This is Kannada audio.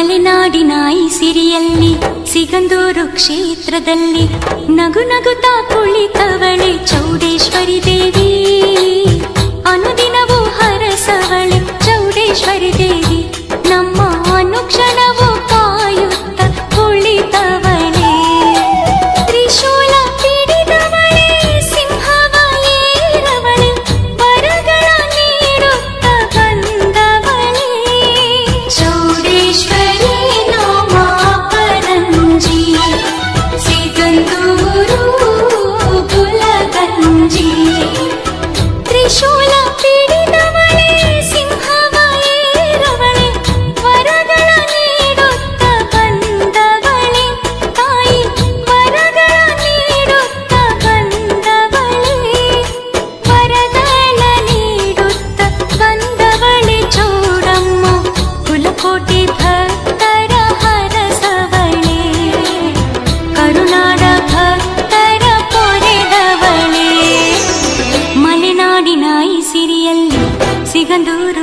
ಮಲೆನಾಡಿನ ಈ ಸಿರಿಯಲ್ಲಿ ಸಿಗಂದೂರು ಕ್ಷೇತ್ರದಲ್ಲಿ ನಗು ನಗುತ್ತಾ ಕುಳಿತವಳೆ ಚೌಡೇಶ್ವರಿ ದೇವಿ. ಅನುದಿನವೂ ಹರಸವಳೆ ಚೌಡೇಶ್ವರಿ ದೇವಿ. ನಮ್ಮ ಅನುಕ್ಷಣವೂ ಕಾಯುತ್ತ ಕುಳಿತವಳೆ. ತ್ರಿಶೂಲ ಪಿಡಿದವಳೆ ಸಿಂಹವ ಏರವಳೆ ವರಗಳ ನೀಡುತ್ತ ಬಂದವಳೆ. ಚೌಡೇಶ್ವರಿ ನಾಮ ಪರಂಜಿ ಸಿಗಂದೂರು ಬುಲಗಂಜಿ. ತ್ರಿಶೂಲ ಪಿಡಿದವಳೆ ಸಿಂಹವ ಏರವಳೆ ವರಗಳ ನೀಡುತ್ತ ಬಂದವಳೆ. ತಾಯಿ ವರಗಳ ನೀಡುತ್ತ ಬಂದವಳೆ. ವರಗಳ ನೀಡುತ್ತ ಬಂದವಳೆ ಚೌಡಮ್ಮ. ಕುಲಕೋಟಿ ಭಕ್ತರ ಹರಸವಳೆ. ಕರುನಾಡ ಭಕ್ತರ ಪೊರೆದವಳೆ. ಮಲೆನಾಡಿನ ಈ ಸಿರಿಯಲ್ಲಿ ಸಿಗಂದೂರು